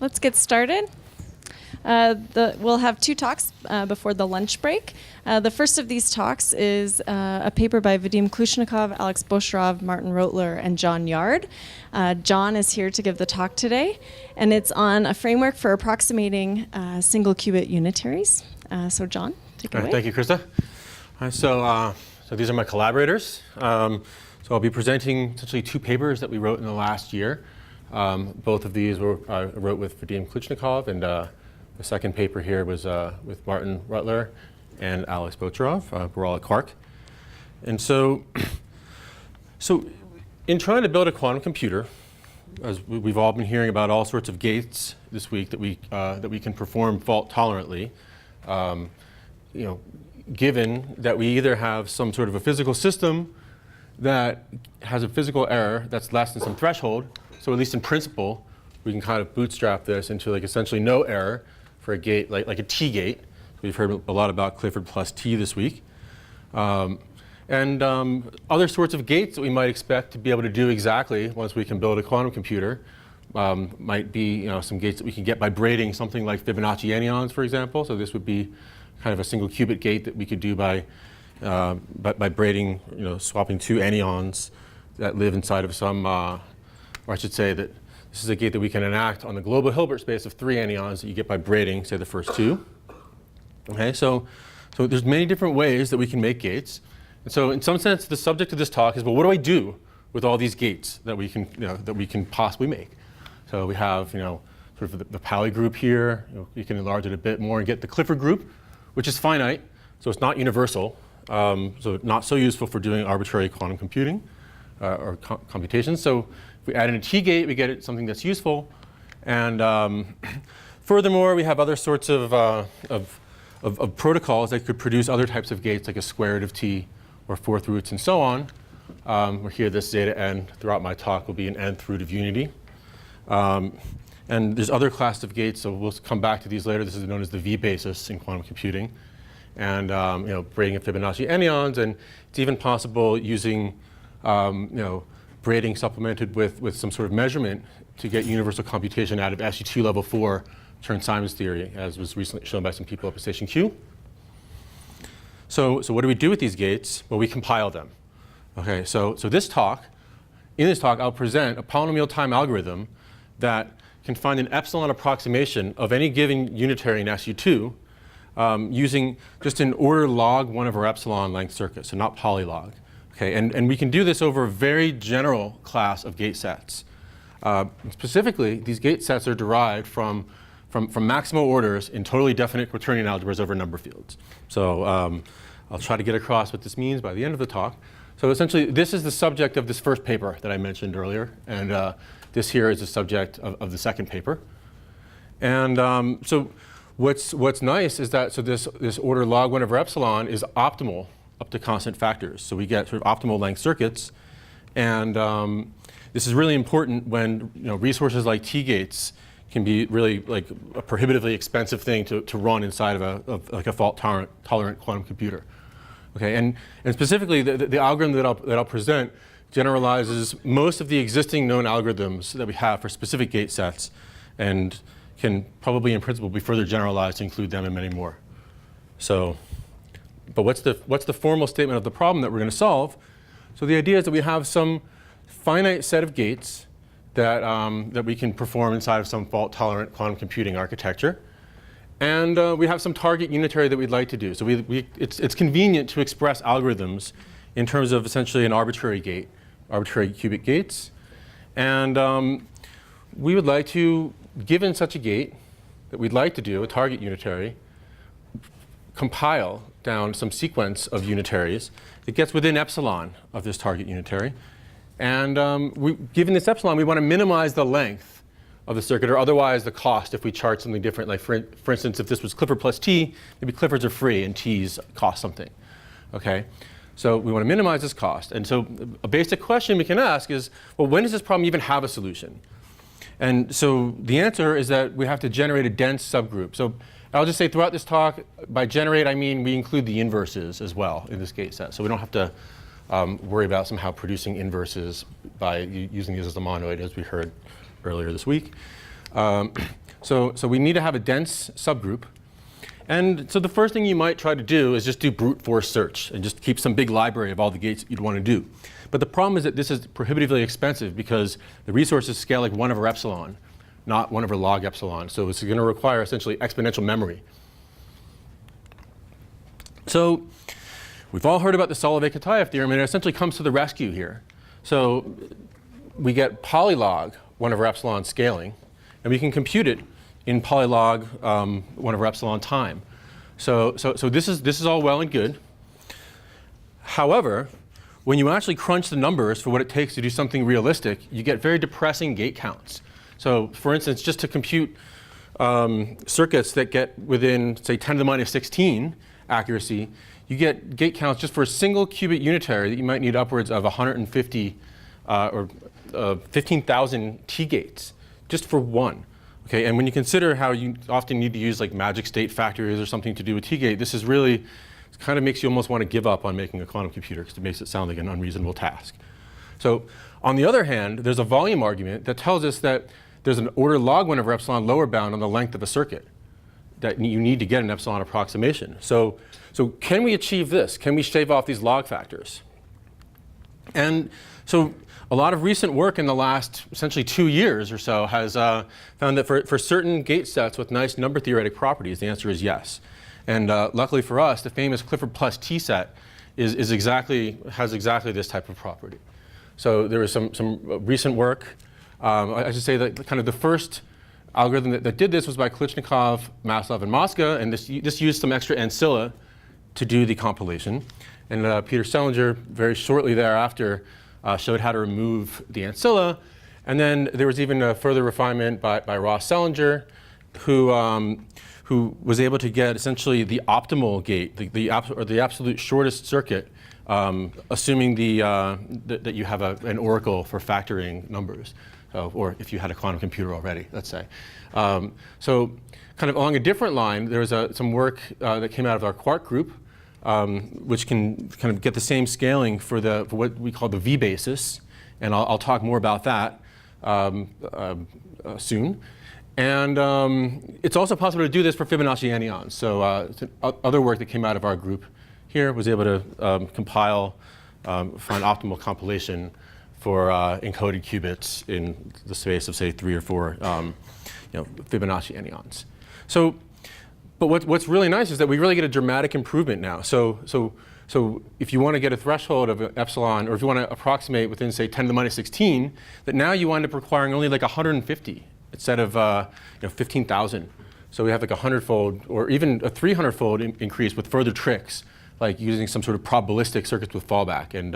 let's get started. We'll have two talks before the lunch break. The first of these talks is a paper by Vadym Kliuchnikov, Bocharov, Martin Roetteler, and Jon Yard. Jon is here to give the talk today, and it's on a framework for approximating single qubit unitaries. So Jon, take it away. Thank you, Krista. So these are my collaborators. So I'll be presenting essentially two papers that we wrote in the last year. Both of these I wrote with Vadym Kliuchnikov, and the second paper here was with Martin Roetteler and Bocharov. We're all at Clark. And so in trying to build a quantum computer, as we've all been hearing about all sorts of gates this week that we can perform fault tolerantly, given that we either have some sort of a physical system that has a physical error that's less than some threshold, so at least in principle, we can kind of bootstrap this into like essentially no error for a gate like a T gate. We've heard a lot about Clifford+T this week. And other sorts of gates that we might expect to be able to do exactly once we can build a quantum computer might be some gates that we can get by braiding something like Fibonacci anyons, for example. So this would be kind of a single qubit gate that we could do by braiding, swapping two anyons that live inside of some, or I should say that this is a gate that we can enact on the global Hilbert space of three anyons that you get by braiding, say, the first two. Okay, so there's many different ways that we can make gates. And so in some sense, the subject of this talk is, well, what do I do with all these gates that we can possibly make? So we have, sort of the Pauli group here. You can enlarge it a bit more and get the Clifford group, which is finite, so it's not universal, so not so useful for doing arbitrary quantum computing or computations. So if we add in a T gate, we get something that's useful. And furthermore, we have other sorts of protocols that could produce other types of gates, like a square root of T or fourth roots and so on. Where here, this zeta n throughout my talk will be an nth root of unity. And there's other classes of gates, so we'll come back to these later. This is known as the V basis in quantum computing. And braiding of Fibonacci anyons, and it's even possible using braiding supplemented with some sort of measurement to get universal computation out of SU2 level 4 Chern-Simons theory, as was recently shown by some people up at Station Q. So what do we do with these gates? Well, we compile them. Okay, so in this talk, I'll present a polynomial time algorithm that can find an epsilon approximation of any given unitary in SU2 using just an order log 1 over epsilon length circuit, so not polylog. Okay, and we can do this over a very general class of gate sets. Specifically, these gate sets are derived from maximal orders in totally definite quaternion algebras over number fields. So I'll try to get across what this means by the end of the talk. So essentially, this is the subject of this first paper that I mentioned earlier, and this here is the subject of the second paper. And so what's nice is that this order log 1 over epsilon is optimal up to constant factors. So we get sort of optimal length circuits, and this is really important when resources like T gates can be really like a prohibitively expensive thing to run inside of like a fault tolerant quantum computer. Okay, and specifically the algorithm that I'll present generalizes most of the existing known algorithms that we have for specific gate sets, and can probably in principle be further generalized to include them and many more. So, but what's the formal statement of the problem that we're going to solve? So the idea is that we have some finite set of gates that we can perform inside of some fault-tolerant quantum computing architecture. And we have some target unitary that we'd like to do. So it's convenient to express algorithms in terms of essentially an arbitrary gate, arbitrary qubit gates. And we would like to, given such a gate that we'd like to do, a target unitary, compile down some sequence of unitaries that gets within epsilon of this target unitary. And given this epsilon, we want to minimize the length of the circuit, or otherwise the cost if we chart something different. Like for instance, if this was Clifford+T, maybe Cliffords are free and T's cost something. Okay, so we want to minimize this cost. And so a basic question we can ask is, well, when does this problem even have a solution? And so the answer is that we have to generate a dense subgroup. So I'll just say throughout this talk, by generate I mean we include the inverses as well in this gate set. So we don't have to worry about somehow producing inverses by using these as a monoid, as we heard earlier this week. So we need to have a dense subgroup. And so the first thing you might try to do is just do brute force search and just keep some big library of all the gates you'd want to do. But the problem is that this is prohibitively expensive because the resources scale like 1/epsilon, not 1/log epsilon. So it's going to require essentially exponential memory. So we've all heard about the Solovay-Kitaev theorem, and it essentially comes to the rescue here. So we get polylog 1/epsilon scaling, and we can compute it in polylog 1/epsilon time. So this is all well and good. However, when you actually crunch the numbers for what it takes to do something realistic, you get very depressing gate counts. So for instance, just to compute circuits that get within, say, 10 to the minus 16 accuracy, you get gate counts just for a single qubit unitary that you might need upwards of 150 or 15,000 T gates just for one. Okay, and when you consider how you often need to use like magic state factors or something to do with T-gate, this is really, it kind of makes you almost want to give up on making a quantum computer because it makes it sound like an unreasonable task. So on the other hand, there's a volume argument that tells us that there's an order log 1/epsilon lower bound on the length of a circuit that you need to get an epsilon approximation. So can we achieve this? Can we shave off these log factors? And so a lot of recent work in the last essentially 2 years or so has found that for certain gate sets with nice number-theoretic properties, the answer is yes. And luckily for us, the famous Clifford+T set has exactly this type of property. So there was some recent work. I should say that kind of the first algorithm that did this was by Kliuchnikov, Maslov, and Mosca, and this used some extra ancilla to do the compilation. And Peter Selinger, very shortly thereafter, showed how to remove the ancilla. And then there was even a further refinement by Ross Selinger, who was able to get essentially the optimal gate, the absolute shortest circuit, assuming that you have an oracle for factoring numbers, or if you had a quantum computer already, let's say. So kind of along a different line, there was some work that came out of our Quark group, which can kind of get the same scaling for what we call the V basis, and I'll talk more about that soon. And it's also possible to do this for Fibonacci anyons. So other work that came out of our group here was able to compile, find optimal compilation for encoded qubits in the space of, say, 3 or 4 Fibonacci anyons. But what's really nice is that we really get a dramatic improvement now. So if you want to get a threshold of epsilon, or if you want to approximate within, say, 10 to the minus 16, that now you wind up requiring only like 150 instead of 15,000. So we have like a 100-fold or even a 300-fold increase with further tricks, like using some sort of probabilistic circuits with fallback, and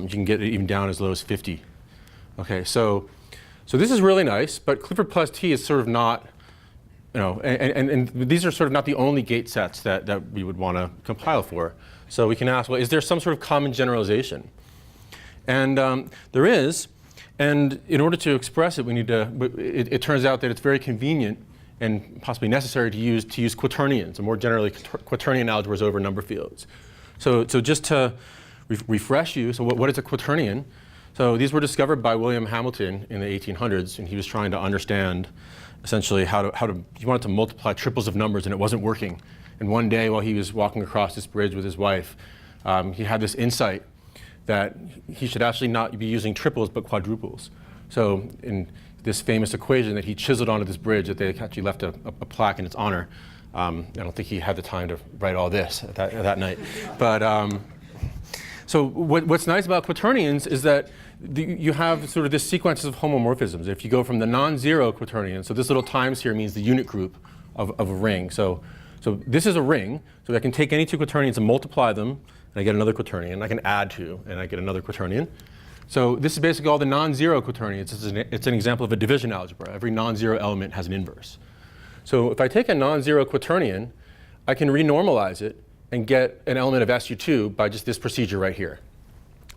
you can get it even down as low as 50. Okay, so this is really nice, but Clifford+T is sort of not. And these are sort of not the only gate sets that we would want to compile for. So we can ask, well, is there some sort of common generalization? And there is. And in order to express it, we need to. It turns out that it's very convenient and possibly necessary to use quaternions, and more generally quaternion algebras over number fields. So just to refresh you, so what is a quaternion? So these were discovered by William Hamilton in the 1800s, and he was trying to understand essentially he wanted to multiply triples of numbers, and it wasn't working. And one day while he was walking across this bridge with his wife, he had this insight that he should actually not be using triples but quadruples. So in this famous equation that he chiseled onto this bridge, that they actually left a plaque in its honor. I don't think he had the time to write all this that night. But so what's nice about quaternions is that you have sort of this sequence of homomorphisms. If you go from the non-zero quaternion, so this little times here means the unit group of a ring. So this is a ring, so I can take any 2 quaternions and multiply them, and I get another quaternion. I can add 2, and I get another quaternion. So this is basically all the non-zero quaternions. It's an example of a division algebra. Every non-zero element has an inverse. So if I take a non-zero quaternion, I can renormalize it and get an element of SU2 by just this procedure right here.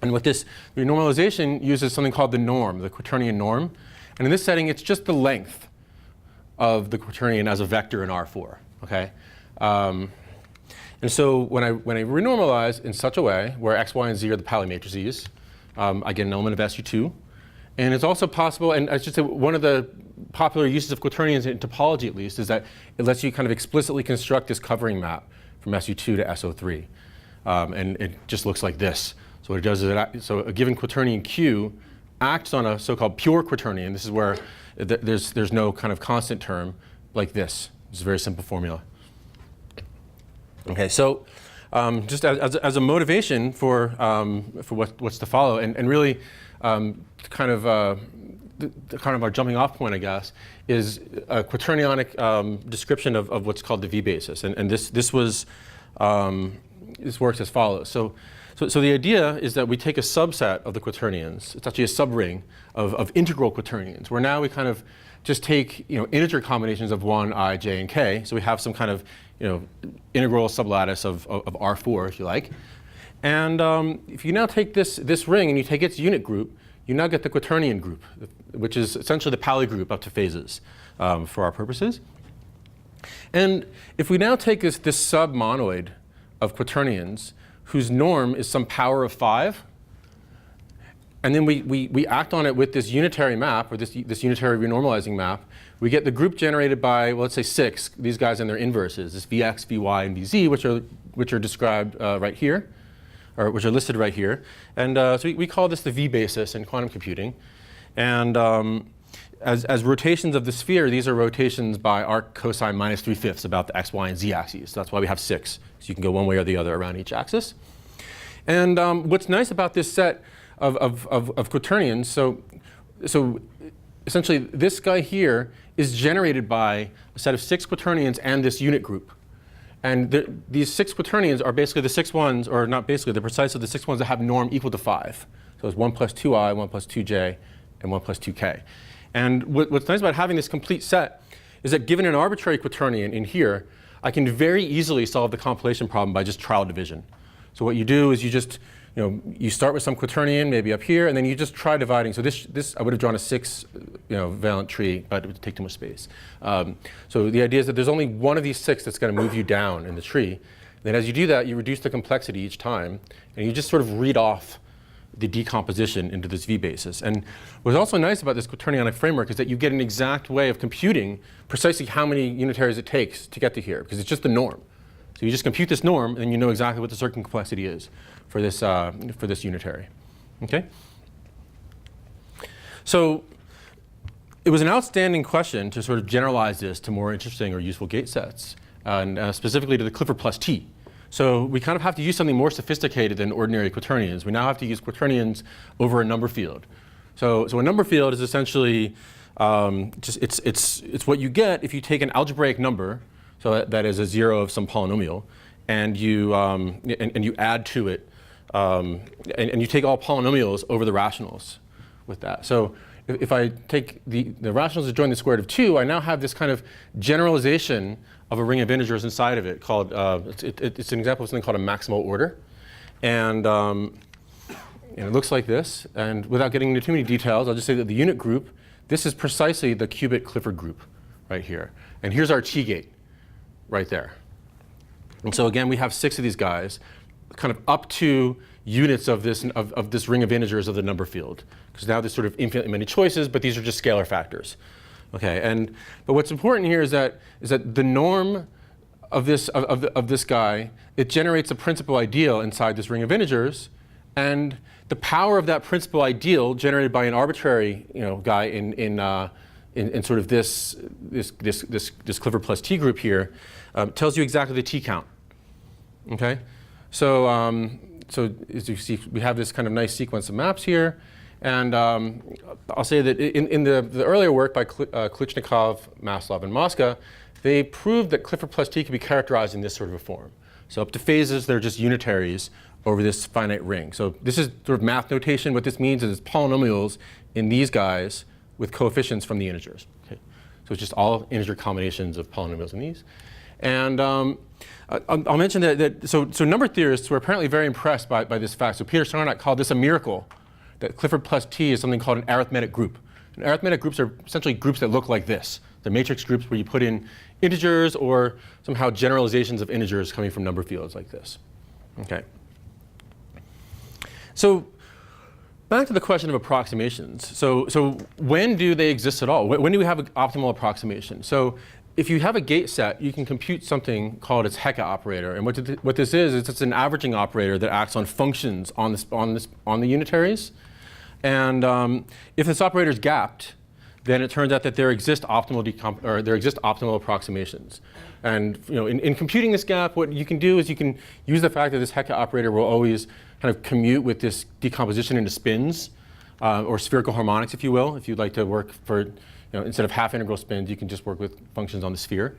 And with this, renormalization uses something called the norm, the quaternion norm. And in this setting, it's just the length of the quaternion as a vector in R4. Okay? And so when I renormalize in such a way where x, y, and z are the Pauli matrices, I get an element of SU2. And it's also possible, and I should say one of the popular uses of quaternions in topology, at least, is that it lets you kind of explicitly construct this covering map from SU2 to SO3. And it just looks like this. So what it does is, so a given quaternion Q acts on a so-called pure quaternion. This is where there's no kind of constant term like this. It's a very simple formula. Okay, so just as a motivation for what's to follow, and really kind of our jumping off point, I guess, is a quaternionic description of what's called the V basis. And this works as follows. So the idea is that we take a subset of the quaternions. It's actually a subring of integral quaternions, where now we kind of just take integer combinations of 1, I, j, and k. So we have some kind of integral sublattice of R4, if you like. And if you now take this ring and you take its unit group, you now get the quaternion group, which is essentially the Pauli group up to phases for our purposes. And if we now take this submonoid of quaternions, whose norm is some power of 5, and then we act on it with this unitary map, or this unitary renormalizing map, we get the group generated by, well, let's say 6, these guys and their inverses, this Vx, Vy, and Vz, which are described right here, or which are listed right here. And so we call this the V basis in quantum computing. And as rotations of the sphere, these are rotations by arc cosine minus 3/5 about the x, y, and z axes. So that's why we have 6. So you can go one way or the other around each axis. And what's nice about this set of quaternions, so essentially this guy here is generated by a set of 6 quaternions and this unit group. And these 6 quaternions are basically the 6 ones, or not basically, they're precisely the 6 ones that have norm equal to 5. So it's 1 plus 2i, 1 plus 2j, and 1 plus 2k. And what's nice about having this complete set is that given an arbitrary quaternion in here, I can very easily solve the compilation problem by just trial division. So what you do is you just, you start with some quaternion, maybe up here, and then you just try dividing. So this I would have drawn a 6 valent tree, but it would take too much space. So the idea is that there's only one of these 6 that's going to move you down in the tree. Then as you do that, you reduce the complexity each time, and you just sort of read off the decomposition into this V basis. And what's also nice about this quaternionic framework is that you get an exact way of computing precisely how many unitaries it takes to get to here, because it's just the norm. So you just compute this norm, and you know exactly what the circuit complexity is for this unitary. Okay? So it was an outstanding question to sort of generalize this to more interesting or useful gate sets, and specifically to the Clifford+T. So we kind of have to use something more sophisticated than ordinary quaternions. We now have to use quaternions over a number field. So a number field is essentially it's what you get if you take an algebraic number, so that is a 0 of some polynomial, and you add to it, and you take all polynomials over the rationals with that. So if I take the rationals to join the square root of 2, I now have this kind of generalization of a ring of integers inside of it called, it's an example of something called a maximal order. And it looks like this. And without getting into too many details, I'll just say that the unit group, this is precisely the qubit Clifford group right here. And here's our T gate right there. And so again, we have 6 of these guys, kind of up to units of this ring of integers of the number field. Because now there's sort of infinitely many choices, but these are just scalar factors. Okay, but what's important here is that the norm of this guy, it generates a principal ideal inside this ring of integers, and the power of that principal ideal generated by an arbitrary guy in sort of this Clifford+T group here tells you exactly the T count. Okay, so as you see, we have this kind of nice sequence of maps here. And I'll say that in the earlier work by Kliuchnikov, Maslov, and Mosca, they proved that Clifford+T can be characterized in this sort of a form. So up to phases, they're just unitaries over this finite ring. So this is sort of math notation. What this means is it's polynomials in these guys with coefficients from the integers. Okay? So it's just all integer combinations of polynomials in these. And I'll mention that so number theorists were apparently very impressed by this fact. So Peter Sarnak called this a miracle, that Clifford+T is something called an arithmetic group. And arithmetic groups are essentially groups that look like this. They're matrix groups where you put in integers or somehow generalizations of integers coming from number fields like this. Okay. So back to the question of approximations. So when do they exist at all? When do we have an optimal approximation? So if you have a gate set, you can compute something called its Hecke operator. And what this is it's an averaging operator that acts on functions on the unitaries. And if this operator is gapped, then it turns out that there exist optimal approximations. And in computing this gap, what you can do is you can use the fact that this Hecke operator will always kind of commute with this decomposition into spins, or spherical harmonics, if you will. If you'd like to work for, instead of half integral spins, you can just work with functions on the sphere.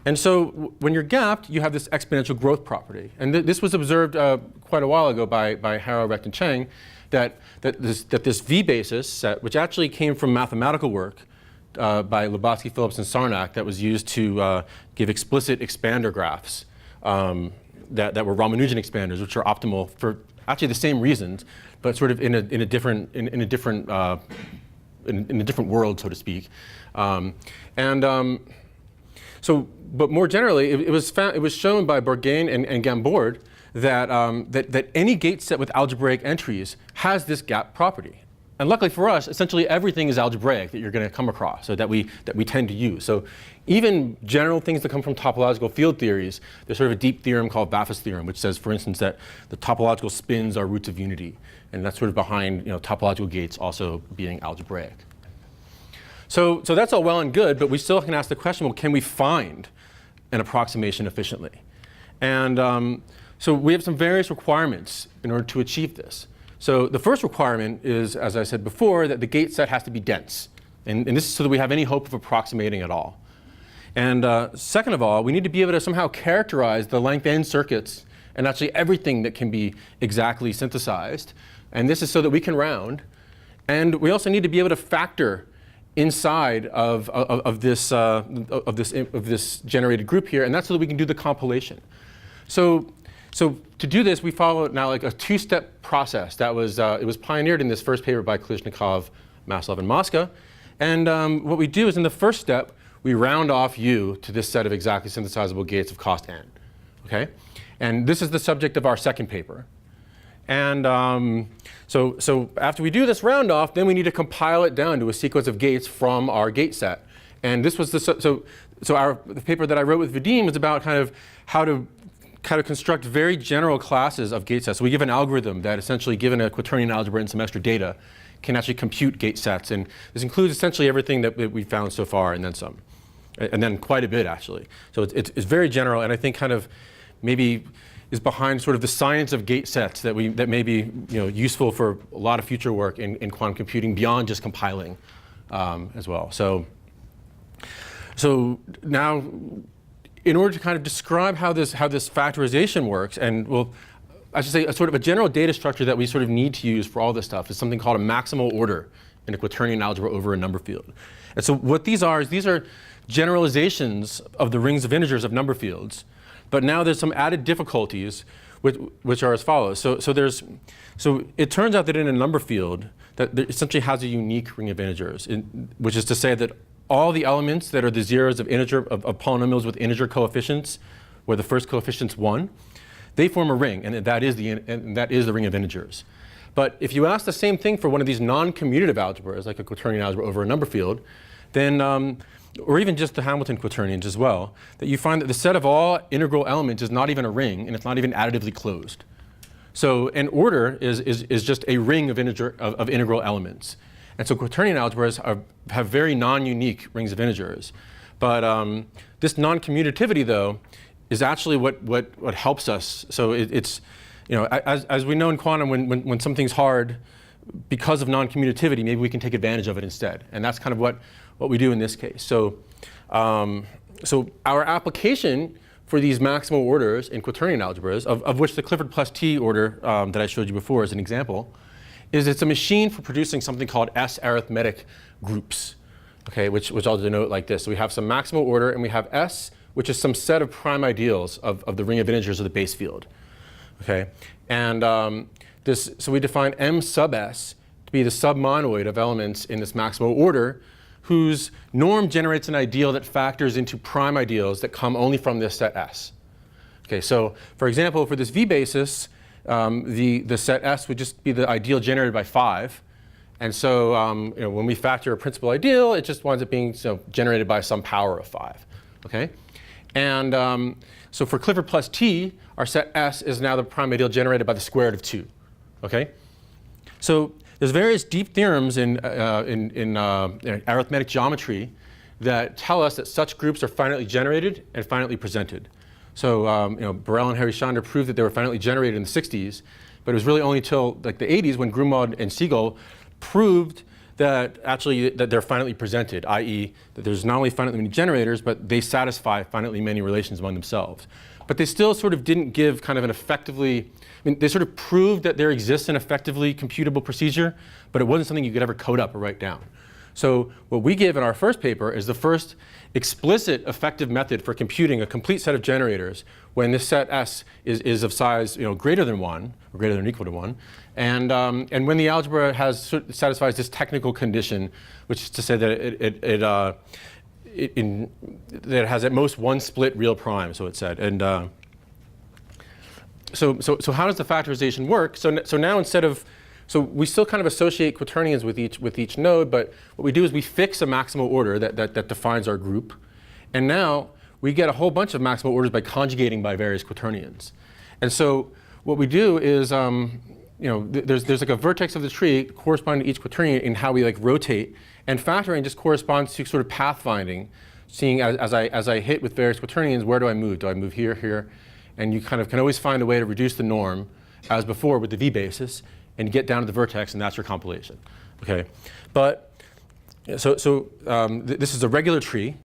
And so when you're gapped, you have this exponential growth property. And this was observed quite a while ago by Harrow, Recht, and Chang, that this V basis set, which actually came from mathematical work by Lubatsky, Phillips, and Sarnak, that was used to give explicit expander graphs that were Ramanujan expanders, which are optimal for actually the same reasons, but sort of in a different world, so to speak. But more generally, it was shown by Bourgain and Gambord that any gate set with algebraic entries has this gap property. And luckily for us, essentially everything is algebraic that you're going to come across, so that we tend to use. So even general things that come from topological field theories, there's sort of a deep theorem called Baffus theorem, which says, for instance, that the topological spins are roots of unity. And that's sort of behind topological gates also being algebraic. So that's all well and good, but we still can ask the question, well, can we find an approximation efficiently? And so we have some various requirements in order to achieve this. So the first requirement is, as I said before, that the gate set has to be dense. And this is so that we have any hope of approximating at all. And second of all, we need to be able to somehow characterize the length n circuits and actually everything that can be exactly synthesized. And this is so that we can round. And we also need to be able to factor inside of this generated group here, and that's so that we can do the compilation. So to do this, we follow now like a two-step process that was it was pioneered in this first paper by Kliuchnikov, Maslov, and Mosca. And what we do is in the first step, we round off U to this set of exactly synthesizable gates of cost n. Okay, and this is the subject of our second paper. And so after we do this round off, then we need to compile it down to a sequence of gates from our gate set. And this was the paper that I wrote with Vadym was about how to construct very general classes of gate sets. So we give an algorithm that essentially, given a quaternion algebra and some extra data, can actually compute gate sets. And this includes essentially everything that we've found so far, and then some, and then quite a bit actually. So it's very general, and I think kind of maybe is behind sort of the science of gate sets that may be useful for a lot of future work in quantum computing beyond just compiling as well. So now, in order to kind of describe how this factorization works, and I should say a sort of a general data structure that we sort of need to use for all this stuff is something called a maximal order in a quaternion algebra over a number field. And so what these are generalizations of the rings of integers of number fields. But now there's some added difficulties, which are as follows. So it turns out that in a number field that there essentially has a unique ring of integers, which is to say that all the elements that are the zeros of polynomials with integer coefficients, where the first coefficient's 1, they form a ring, and that is the ring of integers. But if you ask the same thing for one of these non-commutative algebras, like a quaternion algebra over a number field, then or even just the Hamilton quaternions as well, that you find that the set of all integral elements is not even a ring, and it's not even additively closed. So an order is just a ring of integral elements. And so quaternion algebras have very non-unique rings of integers. But this non-commutativity, though, is actually what helps us. So it's as we know in quantum, when something's hard, because of non-commutativity, maybe we can take advantage of it instead. And that's kind of what we do in this case. So our application for these maximal orders in quaternion algebras, of which the Clifford+T order that I showed you before is an example, is it's a machine for producing something called S-arithmetic groups, okay, which I'll denote like this. So we have some maximal order, and we have S, which is some set of prime ideals of the ring of integers of the base field, okay? And so we define M sub S to be the submonoid of elements in this maximal order whose norm generates an ideal that factors into prime ideals that come only from this set S. Okay, so for example, for this V basis, the set S would just be the ideal generated by 5. And so when we factor a principal ideal, it just winds up being generated by some power of 5. Okay? And so for Clifford+T, our set S is now the prime ideal generated by the square root of 2. Okay? So there's various deep theorems in arithmetic geometry that tell us that such groups are finitely generated and finitely presented. So Borel and Harry Schonder proved that they were finitely generated in the 60s, but it was really only until like the 80s when Grumod and Siegel proved that actually that they're finitely presented, i.e. that there's not only finitely many generators, but they satisfy finitely many relations among themselves. But they still sort of didn't give kind of an effectively, they sort of proved that there exists an effectively computable procedure, but it wasn't something you could ever code up or write down. So what we gave in our first paper is the first explicit effective method for computing a complete set of generators when this set S is of size greater than 1, or greater than or equal to 1, and when the algebra satisfies this technical condition, which is to say that it has at most one split real prime, so it said. And so how does the factorization work? So now instead of, so we still kind of associate quaternions with each node, but what we do is we fix a maximal order that defines our group. And now we get a whole bunch of maximal orders by conjugating by various quaternions. And so what we do is, there's like a vertex of the tree corresponding to each quaternion in how we like rotate, and factoring just corresponds to sort of pathfinding, seeing as I hit with various quaternions, where do I move? Do I move here, here? And you kind of can always find a way to reduce the norm, as before with the V basis, and get down to the vertex, and that's your compilation. Okay, but this is a regular tree.